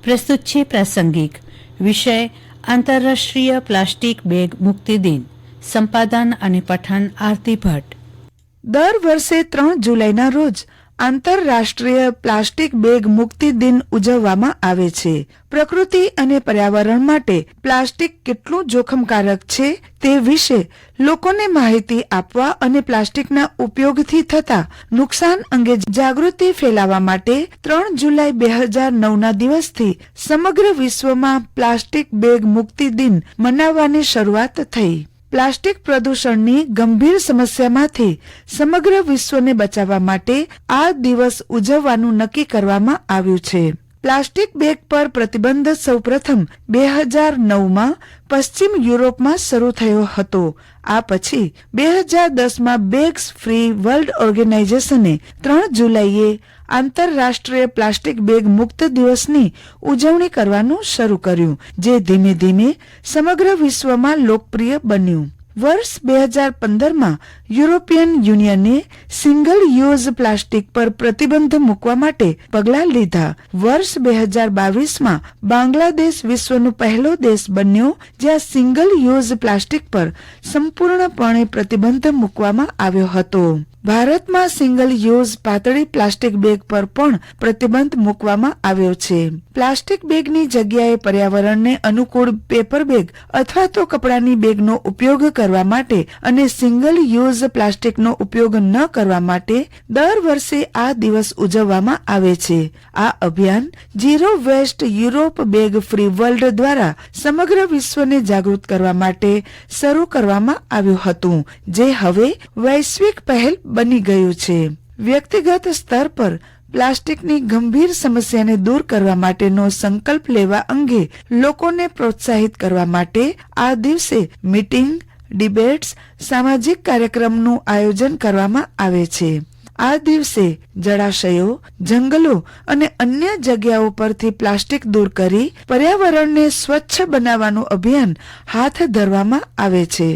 પ્રસ્તુત છે પ્રાસંગિક વિષય આંતરરાષ્ટ્રીય પ્લાસ્ટિક બેગ મુક્તિ દિન. સંપાદન અને પઠન આરતી ભટ્ટ. દર વર્ષે 3 જુલાઈના રોજ આંતરરાષ્ટ્રીય પ્લાસ્ટિક બેગ મુક્તિ દિન ઉજવવામાં આવે છે. પ્રકૃતિ અને પર્યાવરણ માટે પ્લાસ્ટિક કેટલું જોખમકારક છે તે વિશે લોકોને માહિતી આપવા અને પ્લાસ્ટિકના ઉપયોગથી થતા નુકસાન અંગે જાગૃતિ ફેલાવવા માટે 3 જુલાઈ 2009ના દિવસથી સમગ્ર વિશ્વમાં પ્લાસ્ટિક બેગ મુક્તિ દિન મનાવવાની શરૂઆત થઈ. પ્લાસ્ટિક પ્રદૂષણની ગંભીર સમસ્યામાંથી સમગ્ર વિશ્વને બચાવવા માટે આ દિવસ ઉજવવાનું નક્કી કરવામાં આવ્યું છે. પ્લાસ્ટિક બેગ પર પ્રતિબંધ સૌપ્રથમ 2009માં પશ્ચિમ યુરોપમાં શરૂ થયો હતો. આ પછી 2010માં બેગ્સ ફ્રી વર્લ્ડ ઓર્ગેનાઇઝેશને 3 જુલાઈએ આંતરરાષ્ટ્રીય પ્લાસ્ટિક બેગ મુક્ત દિવસની ઉજવણી કરવાનું શરૂ કર્યું, જે ધીમે ધીમે સમગ્ર વિશ્વમાં લોકપ્રિય બન્યું. વર્ષ 2015માં યુરોપિયન યુનિયને સિંગલ યુઝ પ્લાસ્ટિક પર પ્રતિબંધ મૂકવા માટે પગલાં લીધા. વર્ષ 2022માં બાંગ્લાદેશ વિશ્વનો પહેલો દેશ બન્યો જ્યાં સિંગલ યુઝ પ્લાસ્ટિક પર સંપૂર્ણપણે પ્રતિબંધ મૂકવામાં આવ્યો હતો. ભારતમાં સિંગલ યુઝ પાતળી પ્લાસ્ટિક બેગ પર પણ પ્રતિબંધ મૂકવામાં આવ્યો છે. પ્લાસ્ટિક બેગની જગ્યાએ પર્યાવરણને અનુકૂળ પેપર બેગ અથવા તો કપડાની બેગનો ઉપયોગ કરવા માટે અને સિંગલ યુઝ પ્લાસ્ટિકનો ઉપયોગ ન કરવા માટે દર વર્ષે આ દિવસ ઉજવવામાં આવે છે. આ અભિયાન Zero Waste Europe Bag Free World દ્વારા સમગ્ર વિશ્વને જાગૃત કરવા માટે શરૂ કરવામાં આવ્યું હતું, જે હવે વૈશ્વિક પહેલ બની ગયું છે. વ્યક્તિગત સ્તર પર પ્લાસ્ટિકની ગંભીર સમસ્યાને દૂર કરવા માટેનો સંકલ્પ લેવા અંગે લોકોને પ્રોત્સાહિત કરવા માટે આ દિવસે મીટિંગ, ડિબેટ્સ, સામાજિક કાર્યક્રમનું આયોજન કરવામાં આવે છે. આ દિવસે જળાશયો, જંગલો અને અન્ય જગ્યાઓ પરથી પ્લાસ્ટિક દૂર કરી પર્યાવરણને સ્વચ્છ બનાવવાનું અભિયાન હાથ ધરવામાં આવે છે.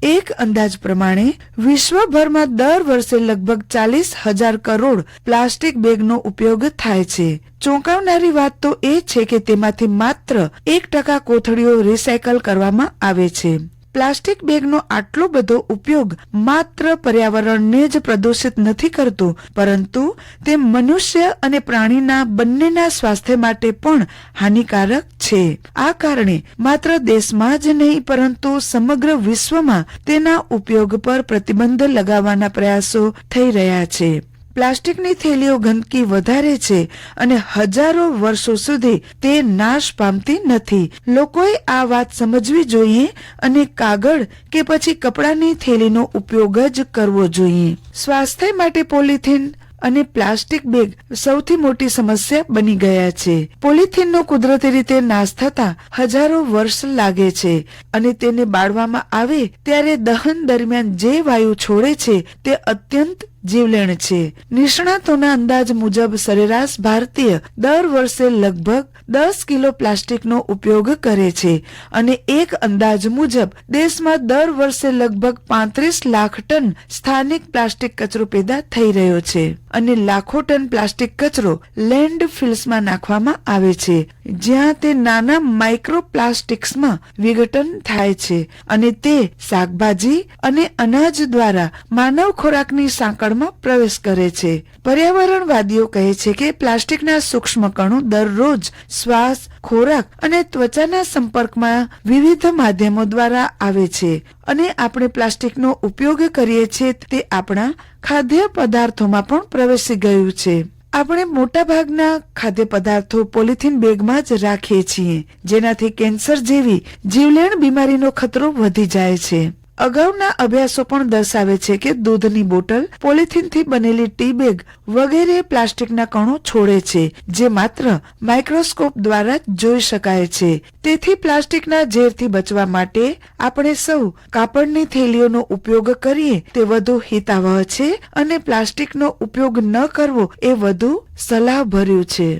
એક અંદાજ પ્રમાણે વિશ્વભરમાં દર વર્ષે લગભગ 40,000 કરોડ પ્લાસ્ટિક બેગનો ઉપયોગ થાય છે. ચોંકાવનારી વાત તો એ છે કે તેમાંથી માત્ર 1% કોથળીઓ રિસાયકલ કરવામાં આવે છે. પ્લાસ્ટિક બેગનો આટલો બધો ઉપયોગ માત્ર પર્યાવરણને જ પ્રદૂષિત નથી કરતું, પરંતુ તે મનુષ્ય અને પ્રાણીના બંનેના સ્વાસ્થ્ય માટે પણ હાનિકારક છે. આ કારણે માત્ર દેશમાં જ નહીં પરંતુ સમગ્ર વિશ્વમાં તેના ઉપયોગ પર પ્રતિબંધ લગાવવાના પ્રયાસો થઈ રહ્યા છે. પ્લાસ્ટિકની થેલીઓ ગંદકી વધારે છે અને હજારો વર્ષો સુધી તે નાશ પામતી નથી. લોકોએ આ વાત સમજવી જોઈએ અને કાગળ કે પછી કપડાની થેલીનો ઉપયોગ જ કરવો જોઈએ. સ્વાસ્થ્ય માટે પોલિથીન અને પ્લાસ્ટિક બેગ સૌથી મોટી સમસ્યા બની ગયા છે. પોલિથીનનો કુદરતી રીતે નાશ થતા હજારો વર્ષ લાગે છે અને તેને બાળવામાં આવે ત્યારે દહન દરમિયાન જે વાયુ છોડે છે તે અત્યંત જીવલેણ છે. નિષ્ણાતોના અંદાજ મુજબ સરેરાશ ભારતીય દર વર્ષે લગભગ 10 કિલો પ્લાસ્ટિકનો ઉપયોગ કરે છે અને એક અંદાજ મુજબ દેશમાં દર વર્ષે લગભગ 35 લાખ ટન સ્થાનિક પ્લાસ્ટિક કચરો પેદા થઈ રહ્યો છે અને લાખો ટન પ્લાસ્ટિક કચરો લેન્ડફિલ્સમાં નાખવામાં આવે છે, જ્યાં તે નાના માઇક્રો પ્લાસ્ટિક્સમાં વિઘટન થાય છે અને તે શાકભાજી અને અનાજ દ્વારા માનવ ખોરાકની સાંકળમાં પ્રવેશ કરે છે. પર્યાવરણવાદીઓ કહે છે કે પ્લાસ્ટિકના સૂક્ષ્મ કણો દરરોજ શ્વાસ, ખોરાક અને ત્વચાના સંપર્કમાં વિવિધ માધ્યમો દ્વારા આવે છે અને આપણે પ્લાસ્ટિકનો ઉપયોગ કરીએ છીએ તે આપણા ખાદ્ય પદાર્થોમાં પણ પ્રવેશી ગયું છે. આપણે મોટાભાગના ખાદ્ય પદાર્થો પોલિથીન બેગમાં જ રાખીએ છીએ, જેનાથી કેન્સર જેવી જીવલેણ બીમારીનો ખતરો વધી જાય છે. અગાઉના અભ્યાસો પણ દર્શાવે છે કે દૂધની બોટલ, પોલિથીનથી બનેલી ટી બેગ વગેરે પ્લાસ્ટિકના કણો છોડે છે, જે માત્ર માઇક્રોસ્કોપ દ્વારા જ જોઈ શકાય છે. તેથી પ્લાસ્ટિકના ઝેરથી બચવા માટે આપણે સૌ કાપડની થેલીઓનો ઉપયોગ કરીએ તે વધુ હિતાવહ છે અને પ્લાસ્ટિકનો ઉપયોગ ન કરવો એ વધુ સલાહભર્યું છે.